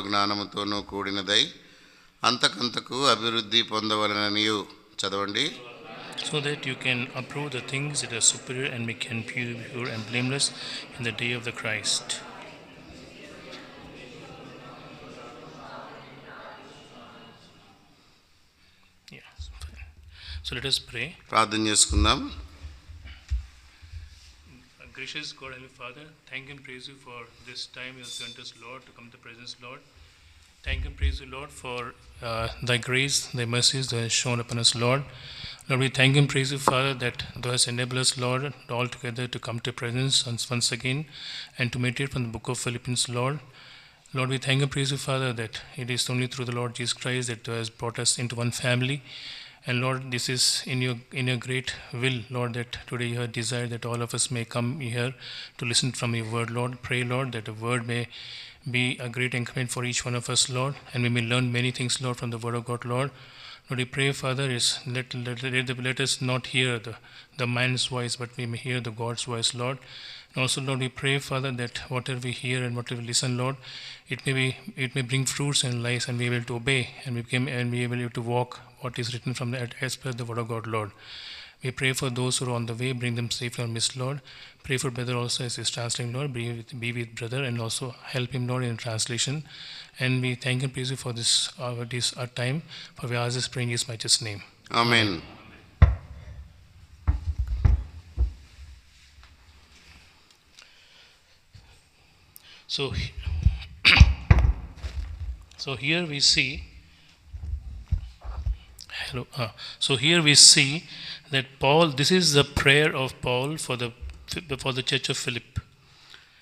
జ్ఞానముతోనూ కూడినదై అంతకంతకు అభివృద్ధి పొందవలననియు. చదవండి. So that you can approve the things that are superior and can be pure and blameless in the day of the Christ. Yeah. So let us pray. ప్రార్థన చేసుకుందాం. Gracious God, Heavenly Father, thank and praise you for this time you have sent us, Lord, to come to the presence, Lord. Thank and praise you, Lord, for thy grace, thy mercies that has shown upon us, Lord. Lord, we thank and praise you, Father, that thou hast enabled us, Lord, all together to come to your presence once again and to meditate from the book of Philippians, Lord. Lord, we thank and praise you, Father, that it is only through the Lord Jesus Christ that thou hast brought us into one family. And Lord, this is in your great will, Lord, that today you have desired that all of us may come here to listen from your word, Lord. Pray, Lord, that the word may be a great encouragement for each one of us, Lord, and we may learn many things, Lord, from the word of God, Lord. Lord, we pray, Father, is let us not hear the man's voice, but we may hear the God's voice, Lord. And also, Lord, we pray, Father, that whatever we hear and whatever we listen, Lord, it may bring fruits and lives, and we are able to obey, and we are able to walk what is written from as per the word of God, Lord. We pray for those who are on the way, bring them safely on midst, Lord. Pray for brother also as he's translating, Lord. Be with brother and also help him, Lord, in translation. And we thank and praise you for this time. For we ask this prayer in his mightiest name. Amen. So here we see. So here we see that Paul. This is the prayer of Paul for the church of Philip.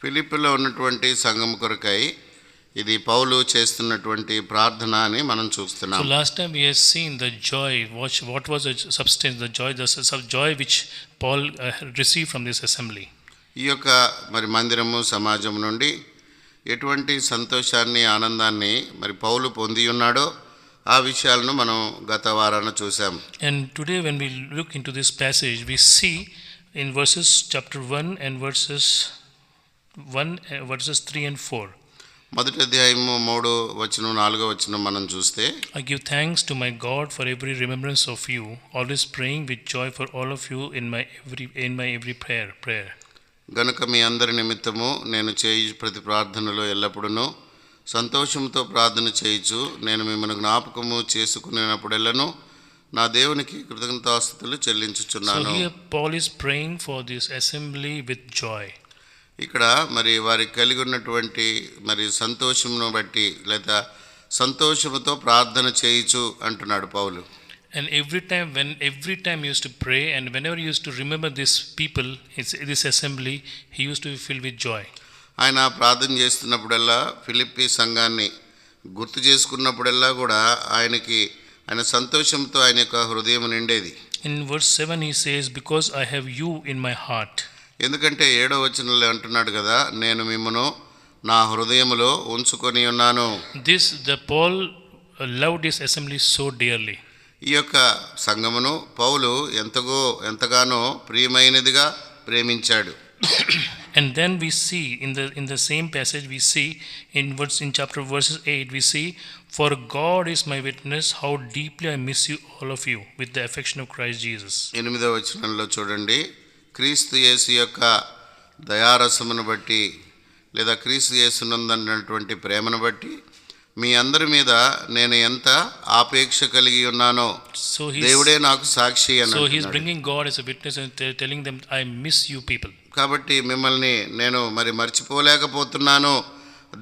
ఫిలిప్పీలో ఉన్నటువంటి సంఘం కొరకై ఇది పౌలు చేస్తున్నటువంటి ప్రార్థన అని మనం చూస్తున్నాం. So last time we have seen the joy. What was the substance, the joy which Paul received from this assembly. ఈ యొక్క మరి మందిరము సమాజం నుండి ఎటువంటి సంతోషాన్ని ఆనందాన్ని మరి పౌలు పొంది ఉన్నాడో ఆ విషయాలను మనం గత వారాన చూసాం. And today when we look into this passage, we see in verses chapter 1 and verses 3 and 4. మొదటి అధ్యాయము 3వ వచనం 4వ వచనం మనం చూస్తే, I give thanks to my God for every remembrance of you, always praying with joy for all of you in my every prayer. గనుక మీ అందరి నిమిత్తము నేను చేయి ప్రతి ప్రార్థనలో ఎల్లప్పుడూ సంతోషంతో ప్రార్థన చేయుచు నేను మిమ్మల్ని జ్ఞాపకము చేసుకునేటప్పుడెల్లను నా దేవునికి కృతజ్ఞతాస్తుతులు చెల్లించుచున్నాను. So here Paul is praying for this assembly with joy. ఇక్కడ మరి వారి కలిగి ఉన్నటువంటి మరి సంతోషమును బట్టి లేదా సంతోషముతో ప్రార్థన చేయుచు అంటున్నాడు పౌలు. And every time he used to pray and whenever he used to remember this people, this assembly, he used to be filled with joy. ఆయన ప్రార్థన చేస్తున్నప్పుడల్లా ఫిలిప్పీ సంఘాన్ని గుర్తు చేసుకున్నప్పుడల్లా కూడా ఆయన సంతోషంతో ఆయన యొక్క హృదయం నిండేది. In verse 7 he says, because I have you in my heart. ఎందుకంటే 7వ వచనంలో అంటున్నాడు కదా, నేను మిమ్మును నా హృదయములో ఉంచుకొని ఉన్నాను. Paul loved this assembly so dearly. ఈ యొక్క సంఘమును పౌలు ఎంతగానో ప్రియమైనదిగా ప్రేమించాడు. And then we see in the same passage we see in chapter verses 8 we see, for God is my witness how deeply I miss you all of you with the affection of Christ Jesus. 8వ వచనంలో చూడండి, క్రీస్తు యేసు యొక్క దయారసమును బట్టి లేదా క్రీస్తు యేసునందన్నటువంటి ప్రేమను బట్టి మీ అందరి మీద నేను ఎంత ఆపేక్ష కలిగి ఉన్నానో దేవుడే నాకు సాక్షి అన్నాడు. So he is bringing God as a witness and telling them, I miss you people. కాబట్టి మిమ్మల్ని నేను మరి మర్చిపోలేకపోతున్నాను,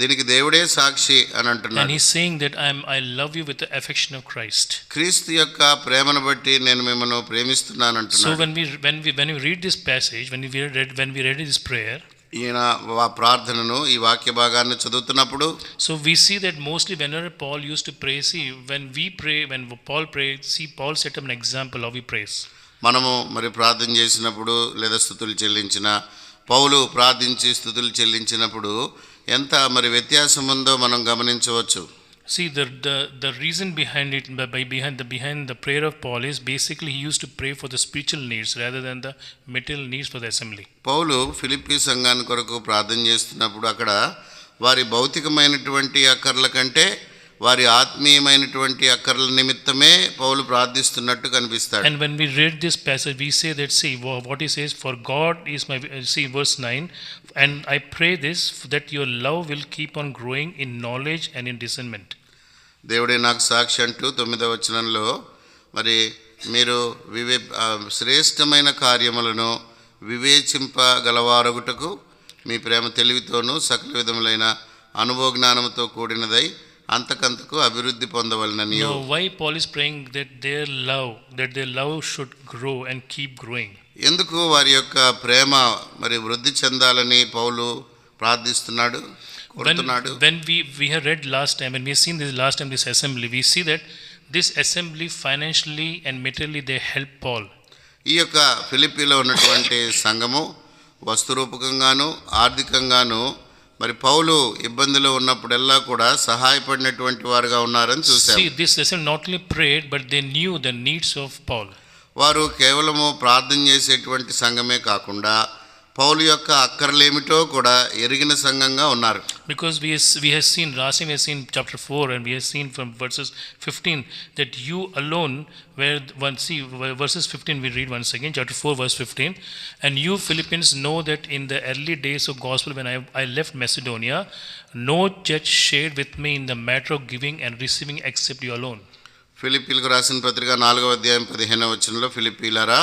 దీనికి దేవుడే సాక్షి అని అంటున్నాడు. And he is saying that I love you with the affection of Christ. క్రీస్తు యొక్క ప్రేమను బట్టి నేను మిమ్మల్ని ప్రేమిస్తున్నాను అంటున్నాడు. So when we read this passage, when we read this prayer, ఈయన ప్రార్థనను ఈ వాక్య భాగాన్ని చదువుతున్నప్పుడు, so we see that mostly whenever Paul used to pray, when Paul prayed, Paul set up an example how he prays. మనము మరి ప్రార్థన చేసినప్పుడు లేదా స్తుతులు చెల్లించిన పౌలు ప్రార్థించి స్తుతులు చెల్లించినప్పుడు ఎంత మరి వ్యత్యాసం ఉందో మనం గమనించవచ్చు. See, the reason behind it, behind the prayer of Paul is basically he used to pray for the spiritual needs rather than the material needs for the assembly. పౌలు ఫిలిప్పీ సంఘాన్ని కొరకు ప్రార్థన చేస్తున్నప్పుడు అక్కడ వారి భౌతికమైనటువంటి అక్కర్ల కంటే వారి ఆత్మీయమైనటువంటి అక్కర్ల నిమిత్తమే పౌలు ప్రార్థిస్తున్నట్టు కనిపిస్తాడు. And when we read this passage, we say that, see what he says, for God is my, see verse 9, and I pray this, that your love will keep on growing in knowledge and in discernment. దేవుడే నాకు సాక్షి అంటూ 9వ వచనంలో మరి మీరు శ్రేష్టమైన కార్యములను వివేచింపగలవారగుటకు మీ ప్రేమ తెలివితోనూ సకల విధములైన అనుభవ జ్ఞానముతో కూడినదై అంతకంతకు అభివృద్ధి పొందవలనని. Now why Paul is praying that their love should grow and keep growing? ఎందుకు వారి యొక్క ప్రేమ మరి వృద్ధి చెందాలని పౌలు ప్రార్థిస్తున్నాడు, కోరుతున్నాడు? When we have read last time, and we have seen this last time, this assembly, we see that this assembly financially and materially they help Paul. ఈ యొక్క ఫిలిప్పీలో ఉన్నటువంటి సంఘము వస్తురూపకంగాను ఆర్థికంగాను మరి పౌలు ఇబ్బందిలో ఉన్నప్పుడల్లా కూడా సహాయపడినటువంటి వారుగా ఉన్నారని చూశాం. See, this assembly not only prayed, but they knew the needs of Paul. వారు కేవలము ప్రార్థన చేసేటువంటి సంఘమే కాకుండా పౌలు యొక్క అక్కర్లేమిటో కూడా ఎరిగిన సంఘంగా ఉన్నారు. Because we have seen last time, we have seen chapter 4, and we have seen from verses 15 that you alone were one. See verses 15, we read once again, chapter 4 verse 15, and you Philippians know that in the early days of gospel when I left Macedonia, no church shared with me in the matter of giving and receiving except you alone. ఫిలిప్పీలకు రాసిన పత్రిక 4వ అధ్యాయం 15వ వచనంలో, ఫిలిప్పీలారా,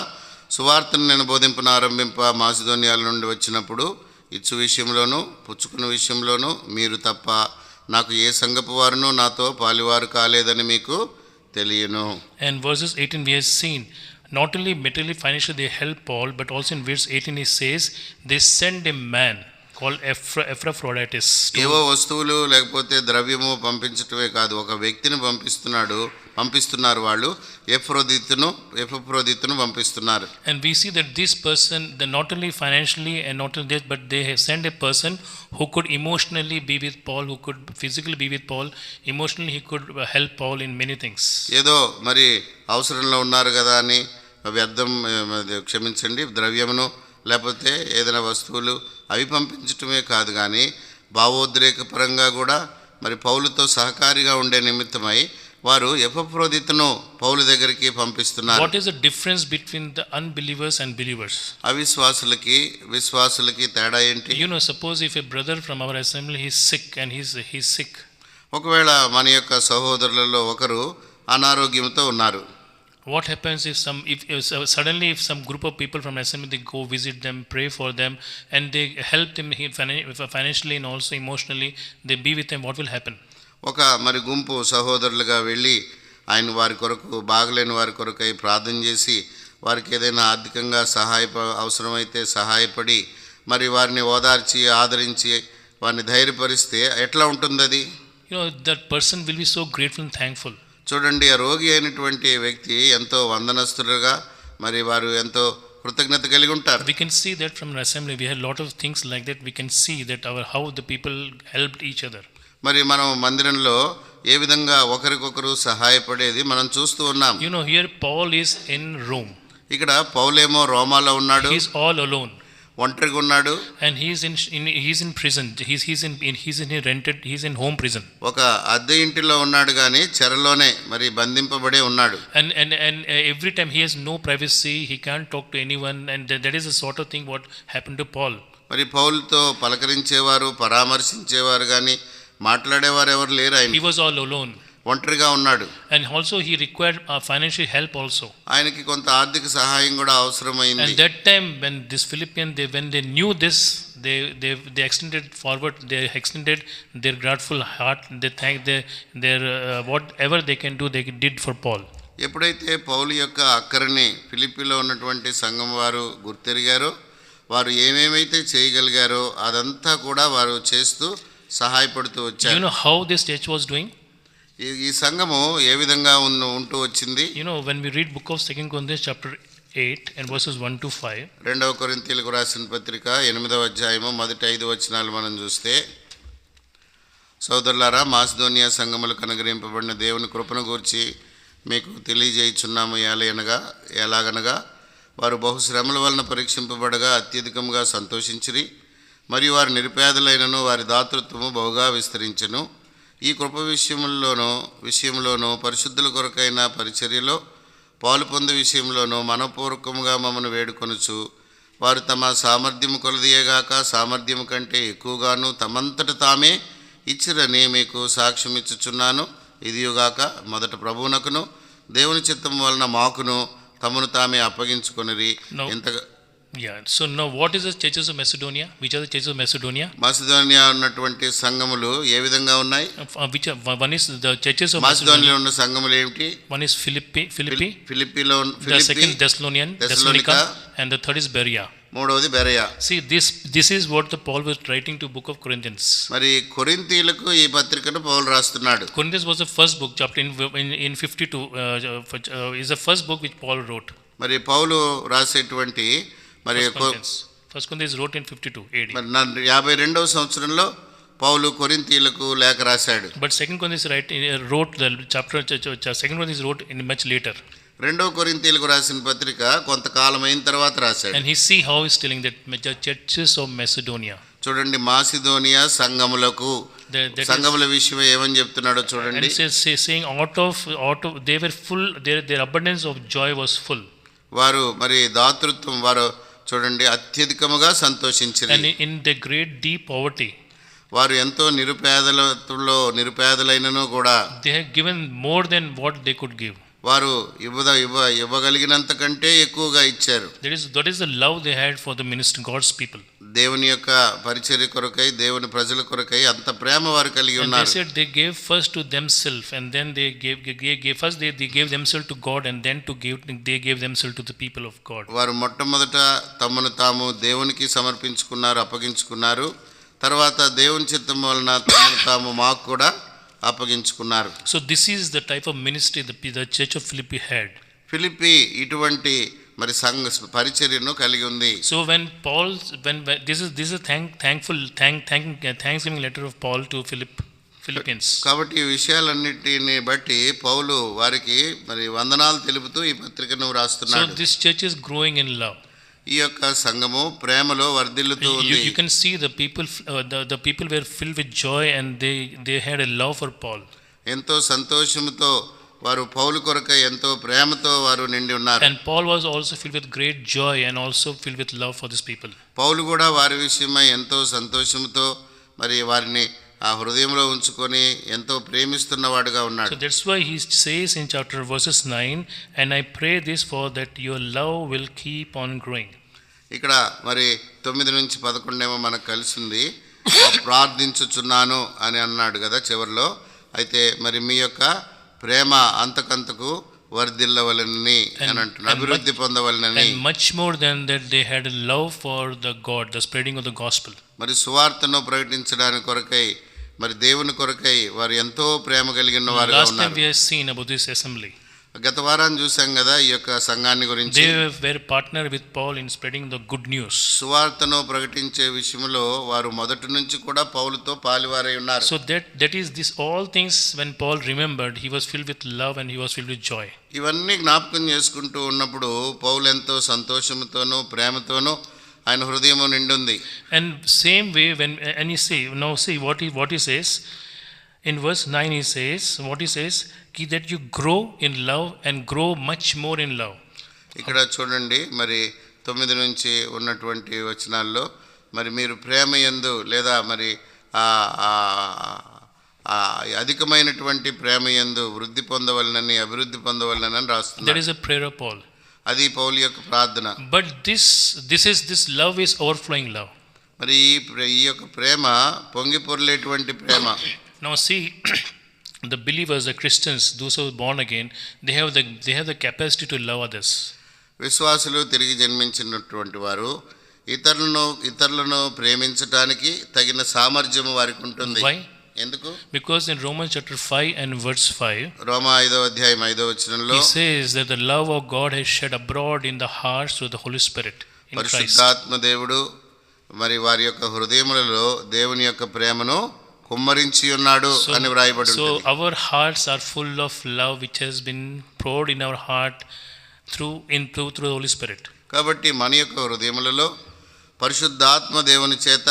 సువార్తను నేను బోధింపనారంభింప మాసిదోనియాల నుండి వచ్చినప్పుడు ఇచ్చు విషయంలోనూ పుచ్చుకున్న విషయంలోనూ మీరు తప్ప నాకు ఏ సంఘపు వారును నాతో పాలివారు కాలేదని మీకు తెలియను. And verses 18 we have seen not only materially financially they help Paul, but also in verse 18 he says they send a man called Epaphroditus. ఏవో వస్తువులు లేకపోతే ద్రవ్యము పంపించటమే కాదు, ఒక వ్యక్తిని పంపిస్తున్నారు. వాళ్ళు ఎపఫ్రోదితును పంపిస్తున్నారు. And we see that this person, not only financially and not only this, but they have sent a person who could emotionally be with Paul, who could physically be with Paul, emotionally he could help Paul in many things. ఏదో మరి అవసరంలో ఉన్నారు కదా అని క్షమించండి, ద్రవ్యమును లేకపోతే ఏదైనా వస్తువులు అవి పంపించటమే కాదు, కానీ భావోద్రేకపరంగా కూడా మరి పౌలుతో సహకారిగా ఉండే నిమిత్తమై వారు ఎపఫ్రోదితును పౌలు దగ్గరికి పంపిస్తున్నారు. What is the difference between the unbelievers and believers? అవిశ్వాసులకి విశ్వాసులకి తేడా ఏంటి? You know, suppose if a brother from our assembly is sick and he's sick. ఒకవేళ మన యొక్క సహోదరులలో ఒకరు అనారోగ్యంతో ఉన్నారు. What happens if suddenly some group of people from assembly they go visit them, pray for them, and they help them financially and also emotionally, they be with them, what will happen? ఒక మరి గుంపు సహోదరులుగా వెళ్ళి ఆయన వారి కొరకు బాగలేని వారి కొరకై ప్రార్థన చేసి వారికి ఏదైనా ఆర్థికంగా అవసరమైతే సహాయపడి మరి వారిని ఓదార్చి ఆదరించి వారిని ధైర్యపరిస్తే ఎట్లా ఉంటుంది అది? You know, that person will be so grateful and thankful. చూడండి, ఆ రోగి అయినటువంటి వ్యక్తి ఎంతో వందనస్తులుగా మరి వారు ఎంతో కృతజ్ఞత కలిగి ఉంటారు. We can see that from an assembly. We had a lot of things like that. We can see that how the people helped each other. మరి మనం మందిరంలో ఏ విధంగా ఒకరికొకరు సహాయపడేది మనం చూస్తూ ఉన్నాం. You know, here Paul is in Rome. ఇక్కడ పౌలేమో రోమాలో ఉన్నాడు. He is all alone. ఒంటరిగా ఉన్నాడు. And he's in prison. He's in home prison. ఒక అద్దె ఇంటిలో ఉన్నాడు కానీ చెరలోనే మరి బంధింపబడే ఉన్నాడు. And every time he has no privacy, he can't talk to anyone, and that is the sort of thing what happened to Paul. మరి పౌలుతో పలకరించేవారు పరామర్శించేవారు కానీ మాట్లాడేవారు ఎవరు లేరు. ఆయన He was all alone. ఒంటరిగా ఉన్నాడు. And also he required financial help also. ఆయనకి కొంత ఆర్థిక సహాయం కూడా అవసరమైంది. And that time when this Philippians when they knew this, they extended forward, they extended their grateful heart, they thanked their whatever they can do they did for Paul. ఎప్పుడైతే పౌలు యొక్క అక్కరని ఫిలిప్పీలో ఉన్నటువంటి సంఘం వారు గుర్తెరిగారో, వారు ఏమేమైతే చేయగలిగారో అదంతా కూడా వారు చేస్తూ సహాయపడుతూ వచ్చారు. You know how this church was doing? ఈ సంఘము ఏ విధంగా ఉంటూ వచ్చింది? You know, when we read book of 2 Corinthians chapter 8 and verses 1 to 5. 2వ కొరింథీయులకు రాసిన పత్రిక 8వ అధ్యాయము మొదటి 5 వచనాలు మనం చూస్తే, సోదరులారా, మాసిదోనియా సంఘములకు అనుగ్రహింపబడిన దేవుని కృపను గూర్చి మీకు తెలియజేయుచున్నాము. ఎలాగనగా వారు బహుశ్రమల వలన పరీక్షింపబడగా అత్యధికంగా సంతోషించిరి. మరియు వారి నిరుపేదలైనను వారి దాతృత్వము బహుగా విస్తరించెను. ఈ కృప విషయంలోనూ పరిశుద్ధుల కొరకైన పరిచర్యలో పాలు పొందే విషయంలోనూ మనపూర్వకముగా మమ్మను వేడుకొనుచు వారు తమ సామర్థ్యము కొలదియేగాక సామర్థ్యము కంటే ఎక్కువగాను తమంతట తామే ఇచ్చిరని మీకు సాక్ష్యమిచ్చుచున్నాను. ఇదియుగాక మొదట ప్రభువునకును దేవుని చిత్తం వలన మాకును తమను తామే అప్పగించుకొనిరి. ఎంతగా Yeah. So now, what is the churches of Macedonia? Which are the churches of Macedonia? Macedonia ఉన్నటువంటి సంఘములు ఏ విధంగా ఉన్నాయి? Which are, one is the churches of మాసిదోనియాలో ఉన్న సంఘములు ఏమిటి? One is Philippi. The second Thessalonica, and the third is Berea. మూడవది Berea. See, this is what the Paul was writing to book of Corinthians. మరి కొరింథీయులకు ఈ పత్రికను పౌలు రాస్తున్నాడు. Corinthians was the first book, chapter in 52 is the first book which Paul wrote. మరి పౌలు రాసేటువంటి మరి First Corinthians wrote in 52 AD. మరి 52వ సంవత్సరంలో పౌలు కొరింథీయులకు లేఖ రాశాడు. But second Corinthians wrote the chapter. Second Corinthians wrote in much later. రెండవ కొరింథీయులకు రాసిన పత్రిక కొంతకాలం అయిన తర్వాత రాశాడు. And he see how he's telling that churches of Macedonia. చూడండి మాసిదోనియా సంఘములకు సంఘముల విషయం ఏమని చెప్తున్నాడో చూడండి. And saying out of they were full, their abundance of joy was full. వారు మరి దాతృత్వం వారు చూడండి అత్యధికముగా సంతోషించారు. And in the great deep poverty, వారు ఎంతో నిరుపేదలైనను కూడా they have given more than what they could give. వారు ఇవ్వగలిగినంత కంటే ఎక్కువగా ఇచ్చారు. That is the love they had for the ministry, God's people. దేవుని యొక్క పరిచర్య కొరకై దేవుని ప్రజల కొరకై అంత ప్రేమ వారు కలిగి ఉన్నారు. And they said they gave first to themselves, and then they gave first they gave themselves to God, and then they gave themselves to the people of God. వారు మొట్టమొదట తమను తాము దేవునికి సమర్పించుకున్నారు, అప్పగించుకున్నారు. తర్వాత దేవుని చిత్తం వలన తమను తాము మాకు కూడా అప్పగించుకున్నారు. So this is the type of ministry the church of Philippi had. Philippi ఇటువంటి మరి సంఘ పరిచర్యను కలిగి ఉంది. So when this is a thanksgiving letter of Paul to Philippians. కాబట్టి ఈ విషయాలన్నిటిని బట్టి పౌలు వారికి మరి వందనాలు తెలుపుతూ ఈ పత్రికను రాస్తున్నాడు. So this church is growing in love. ఈ యొక్క సంఘము ప్రేమలో వర్ధిల్లుతూ ఉంది. You can see the people were filled with joy, and they had a love for Paul. ఎంతో సంతోషముతో వారు పౌలు కొరకై ఎంతో ప్రేమతో వారు నిండి ఉన్నారు. And Paul was also filled with great joy and also filled with love for these people. పౌలు కూడా వారి విషయమై ఎంతో సంతోషముతో మరి వారిని ఆ హృదయంలో ఉంచుకొని ఎంతో ప్రేమిస్తున్నవాడుగా ఉన్నాడు. So that's why he says in chapter verses 9, and I pray this for that your love will keep on growing. ఇక్కడ మరి 9 నుంచి 11 ఏమో మనకు కలిసింది. ప్రార్థించుచున్నాను అని అన్నాడు కదా చివరిలో. అయితే మరి మీ యొక్క ప్రేమ అంతకంతకు వర్ధిల్లవలెనని అని అంటున్నాడు, అభివృద్ధి పొందవలెనని. And much more than that they had a love for the God, the spreading of the gospel. మరి సువార్తను ప్రకటించడానికి కొరకై మరి దేవుని కొరకై వారు ఎంతో ప్రేమ కలిగిన వారుగా Last ఉన్నారు. time we have seen about this assembly. గత వారం చూసాం కదా ఈ యొక్క సంఘాన్ని గురించి. They were partner with Paul in spreading the good news. సువార్తను ప్రకటించే విషయంలో వారు మొదటి నుంచి కూడా పౌలుతో పాలివారై ఉన్నారు. So that is this all things when Paul remembered, he was filled with love and he was filled with joy. ఇవన్నీ జ్ఞాపకం చేసుకుంటూ ఉన్నప్పుడు పౌలు ఎంతో సంతోషంతోనూ ప్రేమతోనూ ఆయన హృదయము నిండుంది. And same way and you see what he says in verse 9, he says that you grow in love and grow much more in love. ఇక్కడ చూడండి మరి 9 నుంచి ఉన్నటువంటి వచనాల్లో మరి మీరు ప్రేమ యందు లేదా మరి అధికమైనటువంటి ప్రేమ యందు వృద్ధి పొందవలనని అభివృద్ధి పొందవలనని రాస్తున్నారు. That is a prayer of Paul. అది పౌలు యొక్క ప్రార్థన. But this love is overflowing love. మరి ఈ యొక్క ప్రేమ పొంగి పొర్లేటువంటి ప్రేమ. Now see, the believers, the Christians, those who are born again, they have the capacity to love others. విశ్వాసులు తిరిగి జన్మించినటువంటి వారు ఇతరులను ప్రేమించడానికి తగిన సామర్థ్యం వారికి ఉంటుంది. Why? ఎందుకు? Because in Romans chapter 5 and verse 5, రోమా 5వ అధ్యాయం 5వ వచనంలో he says that the love of God has shed abroad in the hearts through the Holy Spirit in Christ. పరిశుద్ధాత్మ దేవుడు మరి వారి యొక్క హృదయములలో దేవుని యొక్క ప్రేమను కుమ్మరించి ఉన్నాడు అని వ్రాయబడి So ఉంటుంది. our hearts are full of love which has been poured in our heart through the Holy Spirit. కాబట్టి మన యొక్క హృదయములలో పరిశుద్ధాత్మ దేవుని చేత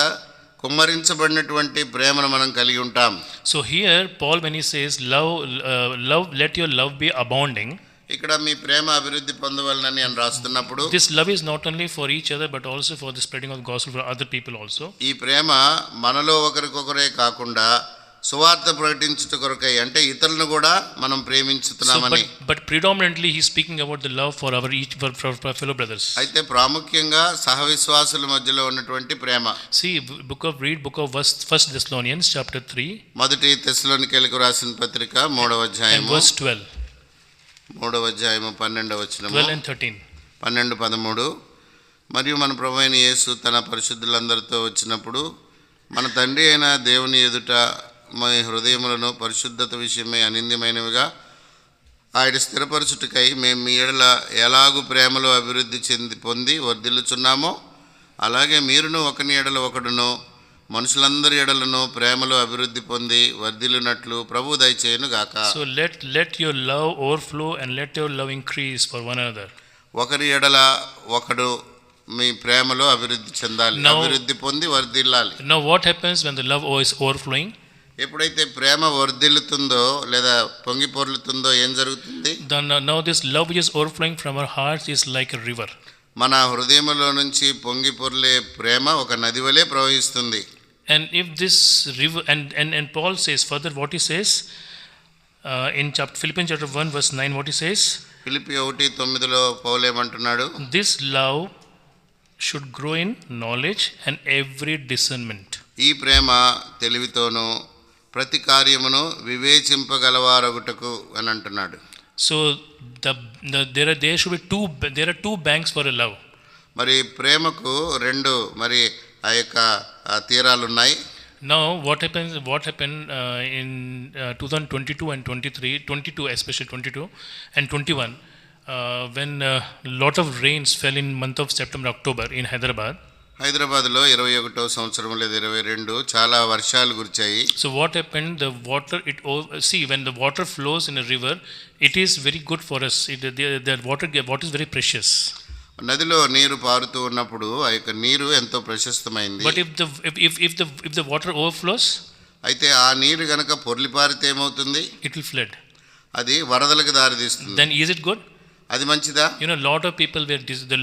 కుమ్మరించబడినటువంటి ప్రేమను మనం కలిగి ఉంటాం. So here Paul, when he says love, let your love be abounding, ఇక్కడ మీ ప్రేమ అభివృద్ధి పొందవలనని అని రాస్తున్నప్పుడు this love is not only for each other but also for the spreading of the gospel for other people also. ఈ ప్రేమ మనలో ఒకరికొకరే కాకుండా సువార్త ప్రకటించుట కొరకై, అంటే ఇతరులను కూడా మనం ప్రేమించుతున్నామని. But predominantly he is speaking about the love for our each for fellow brothers. అయితే ప్రాముఖ్యంగా సహవిశ్వాసుల మధ్యలో ఉన్నటువంటి ప్రేమ. See book of First Thessalonians chapter 3 మొదటి తెస్సలోనికీయులకు రాసిన పత్రిక 3వ and అధ్యాయము verse 12. 3వ అధ్యాయము 12వ వచనము 12 and 13. 12-13. మరియు మన ప్రభువైన యేసు తన పరిశుద్ధులందరితో వచ్చినప్పుడు మన తండ్రి అయిన దేవుని ఎదుట మన హృదయములను పరిశుద్ధత విషయమై అనింద్యమైనవిగా ఆయన స్థిరపరచుటకై మేము మీ ఎడల ఎలాగూ ప్రేమలో అభివృద్ధి పొంది వర్ధిల్లుచున్నామో అలాగే మీరును ఒకని ఎడల ఒకడును మనుషులందరి ఎడలను ప్రేమలో అభివృద్ధి పొంది వర్ధిల్లునట్లు ప్రభు దయచేయును గాక. So let your love overflow and let your love increase for one another. ఒకరి ఎడల ఒకడు మీ ప్రేమలో అభివృద్ధి చెందాలి, అభివృద్ధి పొంది వర్ధిల్లాలి. Now what happens when the love is overflowing? ఎప్పుడైతే ప్రేమ వర్ధిల్లుతుందో లేదా పొంగి పొర్లుతుందో ఏం జరుగుతుంది? Now this love which is overflowing from our hearts is like a river. మన హృదయములో నుంచి పొంగి పొర్లే ప్రేమ ఒక నది వలె ప్రవహిస్తుంది. And if this river and Paul says further what he says in Philippians chapter 1 verse 9, what he says, Philippi 1:9లో పౌలు ఏమంటున్నాడు? this love should grow in knowledge and every discernment. ఈ ప్రేమ తెలివితోనూ ప్రతి కార్యమును వివేచింపగలవారగుటకు అని అంటున్నాడు. So there should be there are two banks for a love. మరి ప్రేమకు రెండు మరి ఆ యొక్క తీరాలు ఉన్నాయి. Now what happened in 2022 and 22 especially 22 and 21 when lot of rains fell in month of September October in Hyderabad. హైదరాబాద్లో 21వ సంవత్సరం లేదా 22 చాలా వర్షాలు కురిచాయి. So what happened, the water when the water flows in a river, it is very good for us. The water is very precious. నదిలో నీరు పారుతూ ఉన్నప్పుడు ఆ యొక్క నీరు ఎంతో ప్రశస్తమైంది. But if the water overflows, అయితే ఆ నీరు గనక పొర్లిపారితే ఏమవుతుంది? it will flood. అది వరదలకు దారితీస్తుంది. Then is it good? అది మంచిదా? Lot of people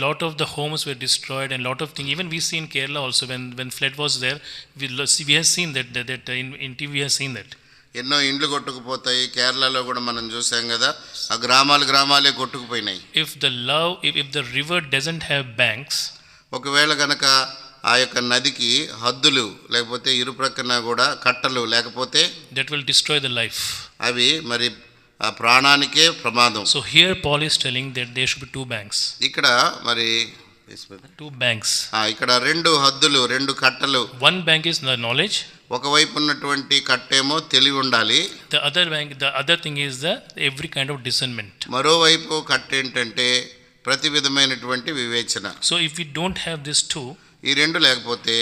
lot of the homes were destroyed and lot of things. Even we see in Kerala also when flood was there, we have seen that in TV we have seen that. ఎన్నో ఇండ్లు కొట్టుకుపోతాయి. కేరళలో కూడా మనం చూసాం కదా, ఆ గ్రామాలే కొట్టుకుపోయినాయి. If the river doesn't have banks, ఒకవేళ గనక ఆ యొక్క నదికి హద్దులు లేకపోతే ఇరుప్రక్కన కూడా కట్టలు లేకపోతే that will destroy the life. అవి మరి ఆ ప్రాణానికే ప్రమాదం. So here Paul is telling that there should be two banks. ఇక్కడ మరి two banks. ఇక్కడ రెండు హద్దులు, రెండు కట్టలు. One bank is the knowledge. ఒకవైపు ఉన్నటువంటి కట్టేమో తెలివి ఉండాలి. The other thing is the every kind of discernment. మరోవైపు కట్ట ఏంటంటే ప్రతి విధమైనటువంటి వివేచన. So if we don't have this two, ఈ రెండు లేకపోతే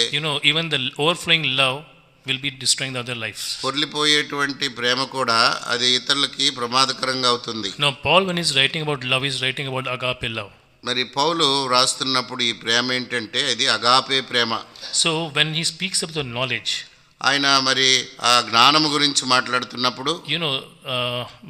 even the overflowing love will be destroying the other lives. పొర్లిపోయేటువంటి ప్రేమ కూడా అది ఇతరులకి ప్రమాదకరంగా అవుతుంది. Now Paul, when he's writing about love, is writing about agape love. మరి పౌలు రాస్తున్నప్పుడు ఈ ప్రేమ ఏంటంటే ఇది agape Prema. So when he speaks of the knowledge, ఆయన మరి ఆ జ్ఞానము గురించి మాట్లాడుతున్నప్పుడు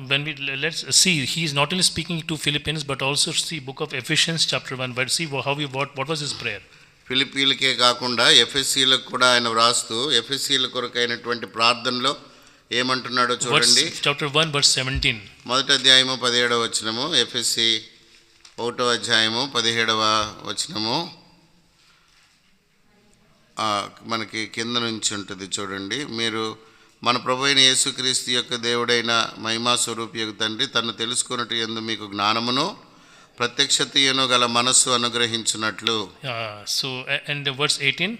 when let's see, he is not only speaking to Philippians but also see book of Ephesians chapter 1, but see what was his prayer. ఫిలిప్పీలకే కాకుండా ఎఫెసీలకు కూడా ఆయన వ్రాస్తూ ఎఫెసీల కొరకైనటువంటి ప్రార్థనలో ఏమంటున్నాడో చూడండి. Chapter 1 verse 17. మొదటి అధ్యాయము 17వ వచనము, ఎఫెసీ 1వ అధ్యాయము 17వ వచనము మనకి కింద నుంచి ఉంటుంది చూడండి. మీరు మన ప్రభువైన యేసుక్రీస్తు యొక్క దేవుడైన మహిమా స్వరూపియగు తండ్రి తను తెలుసుకొనుట యందు మీకు జ్ఞానమును ప్రత్యక్షతయను గల మనస్సు అనుగ్రహించునట్లు. So and verse 18,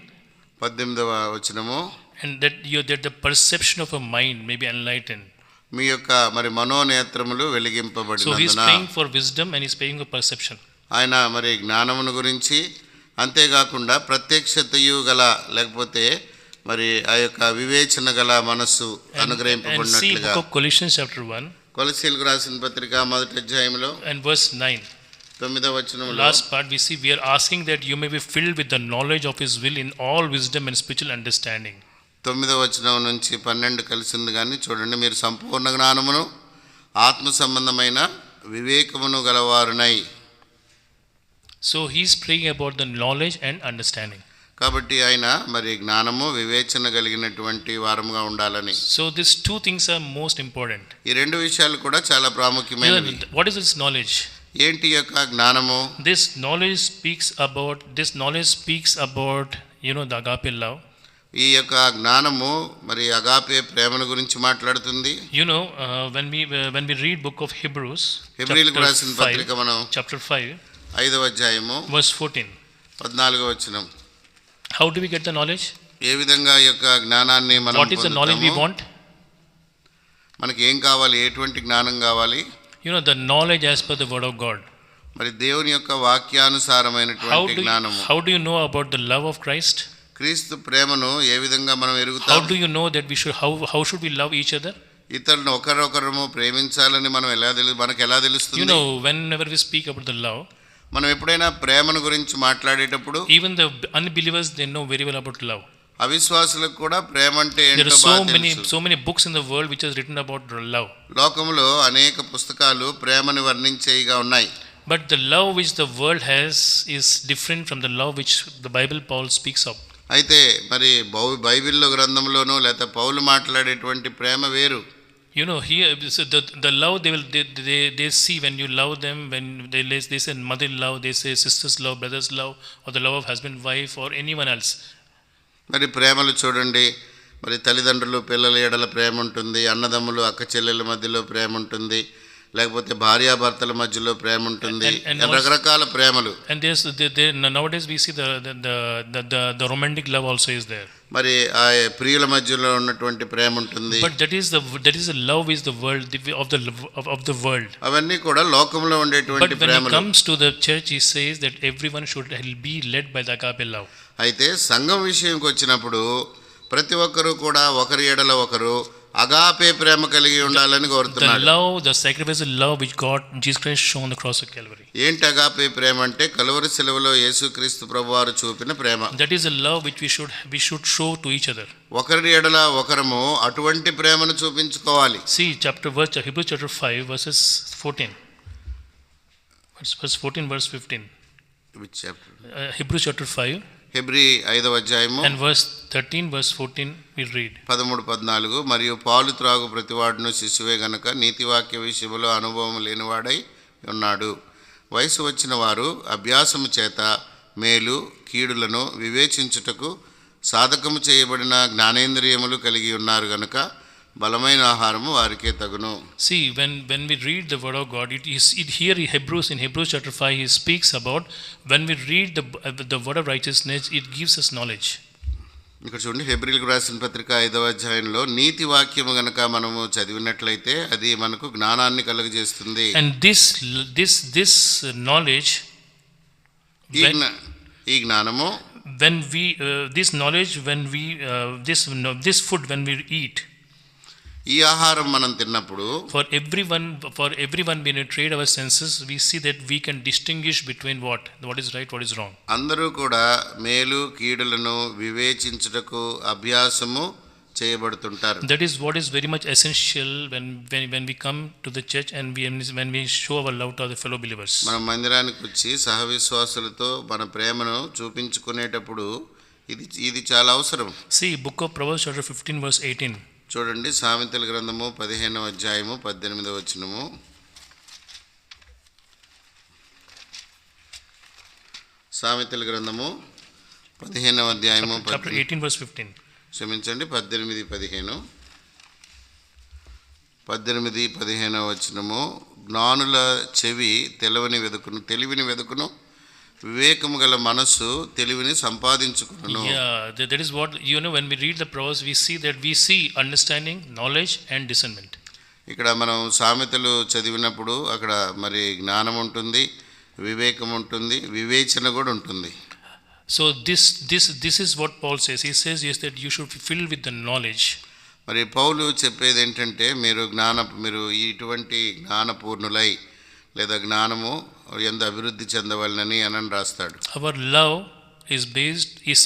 18వ వచనము, and that the perception of a mind may be enlightened. మీ యొక్క మరి మనోనేత్రములు వెలిగింపబడినందున. So he is praying for wisdom and he is praying for perception. ఆయన మరి జ్ఞానమును గురించి, అంతేకాకుండా ప్రత్యక్షతయు గల లేకపోతే మరి ఆ యొక్క వివేచన గల మనస్సు అనుగ్రహింపబడినట్లుగా. Book of Colossians chapter 1, కొలస్సీలకు రాసిన పత్రిక మొదటి అధ్యాయంలో and verse 9. 9వ వచనంలో last part we see we are asking that you may be filled with the knowledge of his will in all wisdom and spiritual understanding. 9వ వచనం నుంచి 12 కలిసింది కానీ చూడండి, మీరు సంపూర్ణ జ్ఞానమును ఆత్మ సంబంధమైన వివేకమును గలవారునై. So he is praying about the knowledge and understanding. కాబట్టి ఆయన మరి జ్ఞానము వివేచన కలిగినటువంటి వారముగా ఉండాలని. So these two things are most important. ఈ రెండు విషయాలు కూడా చాలా ప్రాముఖ్యమైనవి. What is this knowledge? ఏంటి యొక్క జ్ఞానము? This knowledge speaks about the agape love. ఈ యొక్క జ్ఞానము మరి అగాపే ప్రేమను గురించి మాట్లాడుతుంది. When we read book of Hebrews, హెబ్రీయులకు రాసిన పత్రిక మనం chapter 5 5వ అధ్యాయము verse 14. 14వ వచనం. How do we get the knowledge? ఏ విధంగా ఈ యొక్క జ్ఞానాన్ని మనం What is the knowledge we want? మనకి ఏం కావాలి? ఎటువంటి జ్ఞానం కావాలి? The knowledge as per the word of God. మరి దేవుని యొక్క వాక్యానుసారమైనటువంటి జ్ఞానము. How do you know about the love of Christ? క్రీస్తు ప్రేమను ఏ విధంగా మనం ఎరుగుతాం? How do you know that how should we love each other? ఇతరులను ఒకరొకరము ప్రేమించాలని మనకు ఎలా తెలుస్తుంది? Whenever we speak about the love, మనం ఎప్పుడైనా ప్రేమను గురించి మాట్లాడేటప్పుడు even the unbelievers, they know very well about love. అవిశ్వాసులకు కూడా ప్రేమ అంటే There ఏంటో are బాగా తెలుసు. so many books in the world which is written about love. లోకములో అనేక పుస్తకాలు ప్రేమను వర్ణించేవిగా ఉన్నాయి. But the love which the world has is different from the love which the Bible Paul speaks of. అయితే మరి బైబిల్లో గ్రంథంలోనూ లేదా పౌలు మాట్లాడేటువంటి ప్రేమ వేరు. Here so the love they see when you love them, when they say mother love, they say sisters love, brothers love, or the love of husband wife or anyone else. మరి ప్రేమలు చూడండి, మరి తల్లిదండ్రులు పిల్లల ఎడల ప్రేమ ఉంటుంది, అన్నదమ్ములు అక్క చెల్లెల మధ్యలో ప్రేమ ఉంటుంది, లేకపోతే భార్యాభర్తల మధ్యలో ప్రేమ ఉంటుంది, రకరకాల ప్రేమలు. And nowadays we see the romantic love also is there. మరి ఆ ప్రియుల మధ్యలో ఉన్నటువంటి ప్రేమ ఉంటుంది. But that is the love is the world of the world. అవన్నీ కూడా లోకంలో ఉండేటువంటి ప్రేమలు. But when it comes to the church, he says that everyone should be led by the agape love. అయితే సంఘం విషయంకి వచ్చినప్పుడు ప్రతి ఒక్కరు కూడా ఒకరి ఎడల ఒకరు అగాపే ప్రేమ కలిగి ఉండాలని కోరుతున్నాడు. The love, the sacrificial love which God Jesus Christ shown on the cross of Calvary. ఏంటి అగాపే ప్రేమ అంటే కలువరి శిలువలో యేసుక్రీస్తు ప్రభువారు చూపిన ప్రేమ. That is a love which we should show to each other. ఒకరి ఎడల ఒకరము అటువంటి ప్రేమను చూపించుకోవాలి. See Hebrews chapter 5 verses 14. Verse 14 verse 15. Which chapter? Hebrews chapter 5. Hebrew 5వ అధ్యాయము And verse 13 verse 14 we read. 13-14 మరియు పాలు త్రాగు ప్రతివాడును శిశువే గనుక నీతివాక్య విషయంలో అనుభవం లేనివాడై ఉన్నాడు. వయసు వచ్చిన వారు అభ్యాసము చేత మేలు కీడులను వివేచించుటకు సాధకము చేయబడిన జ్ఞానేంద్రియములు కలిగి ఉన్నారు గనుక బలమైన ఆహారము వారికే తగును. See, when we read the word of God, here in Hebrews chapter 5 he speaks about when we read the word of righteousness, it gives us knowledge. ఇక్కడ చూడండి, హెబ్రీయులకు రాసిన పత్రిక 5వ అధ్యాయంలో నీతి వాక్యము గనక మనము చదివినట్లయితే అది మనకు జ్ఞానాన్ని కలుగజేస్తుంది. And this knowledge, ఈ జ్ఞానము when we this knowledge when we this food when we eat, ఈ ఆహారం మనం తిన్నప్పుడు for everyone when we trade our senses, we see that we can distinguish between what is right, what is wrong. అందరూ కూడా మేలు కీడులను వివేచించుటకు అభ్యాసము చేయబడుతుంటారు. That is what is very much essential when we come to the church and when we show our love to other fellow believers. మనం మందిరానికి వచ్చి సహవిశ్వాసులతో మన ప్రేమను చూపించుకునేటప్పుడు ఇది చాలా అవసరం. See book of Proverbs chapter 15 verse 18. చూడండి, సామెతల గ్రంథము 15వ అధ్యాయము 18వ వచనము. సామెతల గ్రంథము 15వ అధ్యాయము chapter 18 verse 15. క్షమించండి, 18-15. 18-15వ వచనము. జ్ఞానుల చెవి తెలివిని వెదుకును, వివేకము గల మనస్సు తెలివిని సంపాదించుకును. That is what when we read the Proverbs, we see understanding, knowledge and discernment. ఇక్కడ మనం సామెతలు చదివినప్పుడు అక్కడ మరి జ్ఞానం ఉంటుంది, వివేకం ఉంటుంది, వివేచన కూడా ఉంటుంది. So this is what Paul says. He says yes that you should be filled with the knowledge. మరి పౌలు చెప్పేది ఏంటంటే మీరు ఇటువంటి జ్ఞానపూర్ణులై లేదా జ్ఞానము ఎంత అభివృద్ధి చెందవలనని అని రాస్తాడు. Our love is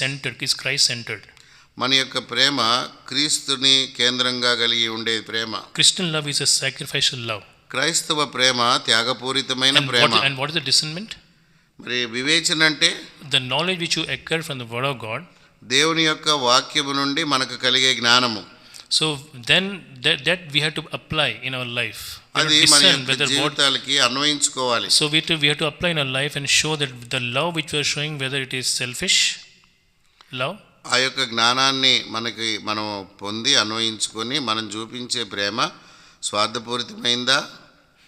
centered, is Christ-centered. మన యొక్క ప్రేమ క్రీస్తుని కేంద్రంగా కలిగి ఉండే ప్రేమ. Christian love is a sacrificial love. క్రైస్తవ ప్రేమ త్యాగపూరితమైన ప్రేమ. And what is the discernment? మరి వివేచన అంటే The knowledge which you acquire from the word of God. దేవుని యొక్క వాక్యము నుండి మనకు కలిగే జ్ఞానము. So then that we have to apply in our life. అది మన యొక్క జీవితాలకి అన్వయించుకోవాలి. So we have to apply in our life and show that the love which we are showing, whether it is selfish love. ఆ యొక్క జ్ఞానాన్ని మనం పొంది అన్వయించుకొని మనం చూపించే ప్రేమ స్వార్థపూరితమైందా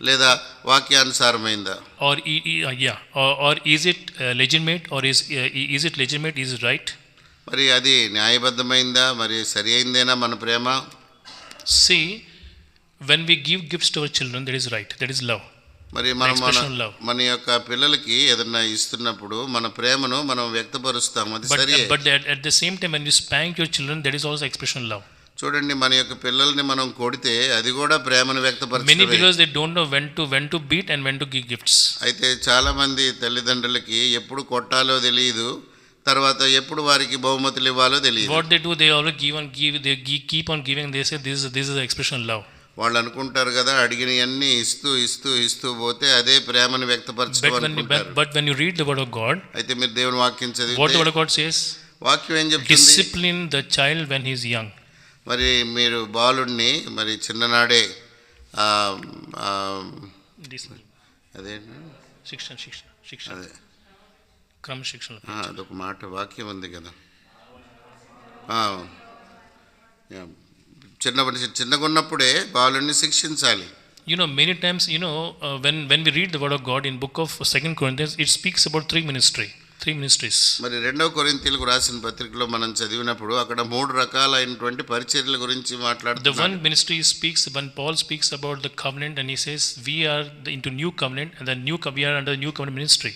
లేదా వాక్యానుసారమైందా? Or is it legitimate, or is it legitimate, is it right? మరి అది న్యాయబద్ధమైందా, మరి సరి అయిందేనా మన ప్రేమ? See, when we give gifts to our children, that is right, that is love. మరి మన యొక్క పిల్లలకి ఏదైనా ఇస్తున్నప్పుడు మన ప్రేమను మనం వ్యక్తపరుస్తాం, అది సరే. But at the same time, when you spank your children, that is also expression of love. చూడండి, మన యొక్క పిల్లల్ని మనం కొడితే అది కూడా ప్రేమను వ్యక్తపరచడమే. Many because they don't know when to beat and when to give gifts. అయితే చాలా మంది తల్లిదండ్రులకి ఎప్పుడు కొట్టాలో తెలియదు, తర్వాత ఎప్పుడు వారికి బహుమతులు ఇవ్వాలో తెలియదు. What they do, they always they keep on giving. They say this is the expression of love. వాళ్ళు అనుకుంటారు కదా, అడిగినవన్నీ ఇస్తూ పోతే అదే ప్రేమను వ్యక్తపరచడం అనుకుంటారు. But when you read the word of God, అయితే మీరు దేవుని వాక్యం చదివితే what the word of God says, వాక్యం ఏం చెప్తుంది? Discipline the child when he is young. మరి మీరు బాలుడిని మరి చిన్ననాడే అదే శిక్షణ అదే క్రమశిక్షణ, అదొక మాట వాక్యం ఉంది కదా, చిన్నగా ఉన్నప్పుడే బాలుడిని శిక్షించాలి. You know, many times, when we read the word of God in book of 2 Corinthians, it speaks about three ministries. మరి 2 కొరింథీయులకు రాసిన పత్రికలో మనం చదివినప్పుడు అక్కడ 3 రకాలైనటువంటి పరిచర్యల గురించి మాట్లాడుతున్నాడు. The one ministry speaks, when Paul speaks about the covenant, and he says we are into new covenant, and we are under the new covenant ministry.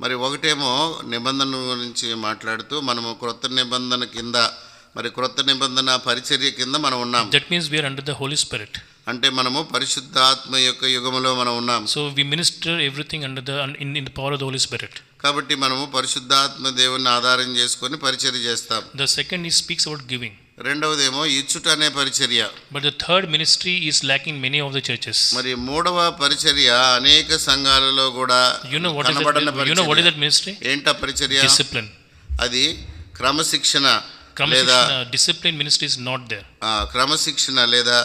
మరి ఒకటేమో నిబంధన గురించి మాట్లాడుతూ మనము క్రొత్త నిబంధన కింద, మరి క్రొత్త నిబంధన పరిచర్య కింద మనం ఉన్నాం. That means we are under the Holy Spirit. అంటే మనము పరిశుద్ధాత్మ యొక్క యుగములో మనం ఉన్నాం. So we minister everything under in the power of the Holy Spirit. కాబట్టి మనము పరిశుద్ధాత్మ దేవుని ఆధారం చేసుకొని పరిచర్య చేస్తాం. The second is speaks about giving. రెండవదేమో ఇచ్చుట అనే పరిచర్య. But the third ministry is lacking many of the churches. మరి మూడవ పరిచర్య అనేక సంఘాలలో కూడా కనబడని పరిచర్య. You know what is that ministry? ఏంటా పరిచర్య? Discipline. అది క్రమశిక్షణ లేదా discipline ministry is not there. క్రమశిక్షణ లేదా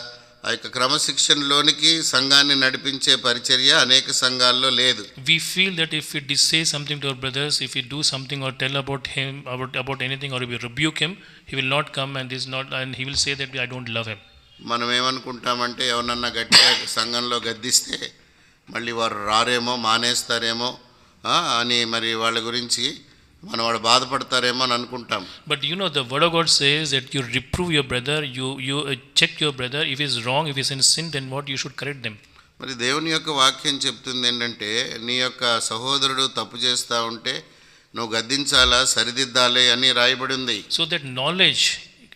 ఆ యొక్క క్రమశిక్షణలోనికి సంఘాన్ని నడిపించే పరిచర్య అనేక సంఘాల్లో లేదు. We feel that if we say something to our brothers, if we do something or tell about him about anything, or if we rebuke him, he will not come, and he will say that I don't love him. మనం ఏమనుకుంటామంటే ఎవరన్నా గట్టిగా సంఘంలో గద్దిస్తే మళ్ళీ వారు రారేమో, మానేస్తారేమో అని మరి వాళ్ళ గురించి వాడు బాధపడతారేమో అని అనుకుంటాం. But the word of God says that you reprove your brother, you check your brother. If he is wrong, if he is in sin, then what you should correct them. మరి దేవుని యొక్క వాక్యం చెప్తుంది ఏంటంటే, నీ యొక్క సహోదరుడు తప్పు చేస్తూ ఉంటే నువ్వు గద్దించాలా, సరిదిద్దాలి అని రాయబడి ఉంది. So that knowledge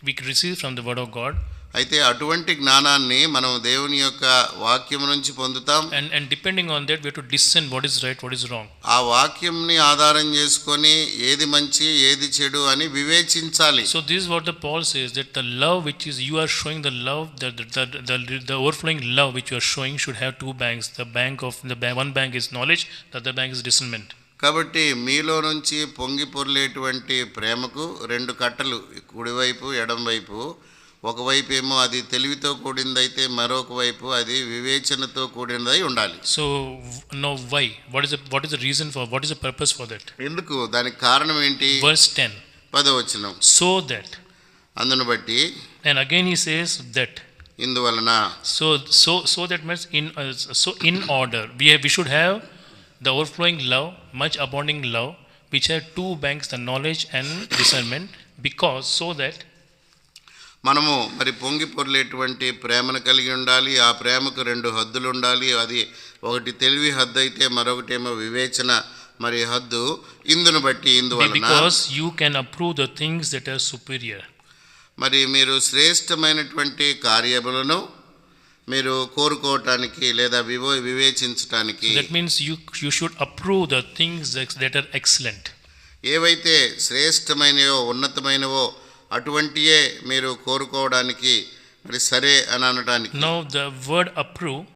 we receive from the word of God. అయితే అటువంటి జ్ఞానాన్ని మనం దేవుని యొక్క వాక్యం నుంచి పొందుతాం. And depending on that we have to discern what is right, what is wrong. ఆ వాక్యంని ఆధారం చేసుకొని ఏది మంచి ఏది చెడు అని వివేచించాలి. So this is what the Paul says, that the love which is you are showing, the love, the overflowing love which you are showing should have two banks. One bank is knowledge, the other bank is discernment. కాబట్టి మీలో నుంచి పొంగి పొర్లేటువంటి ప్రేమకు 2 కట్టలు, కుడివైపు ఎడంవైపు. ఒకవైపు ఏమో అది తెలివితో కూడిందైతే మరొక వైపు అది వివేచనతో కూడినదై ఉండాలి. So now why, what is the reason for, what is the purpose for that? ఎందుకు, దానికి కారణం ఏంటి? Verse 10, 10వ వచనం. so that, అందును బట్టి, and again he says that, ఇందువలన. so that means in order we should have the overflowing love, much abounding love, which have two banks, the knowledge and discernment, because so that మనము మరి పొంగి పొర్లేటువంటి ప్రేమను కలిగి ఉండాలి. ఆ ప్రేమకు 2 హద్దులు ఉండాలి. అది ఒకటి తెలివి హద్దు అయితే మరొకటేమో వివేచన మరి హద్దు. ఇందును బట్టి, ఇందువలన, because you can approve the things that are superior. మరి మీరు శ్రేష్టమైనటువంటి కార్యములను మీరు కోరుకోవటానికి లేదా వివేచించటానికి. That means you should approve the things that are excellent. ఏవైతే శ్రేష్టమైనవో ఉన్నతమైనవో అటువంటియే మీరు కోరుకోవడానికి మరి సరే అని అనడానికి. Now the word approve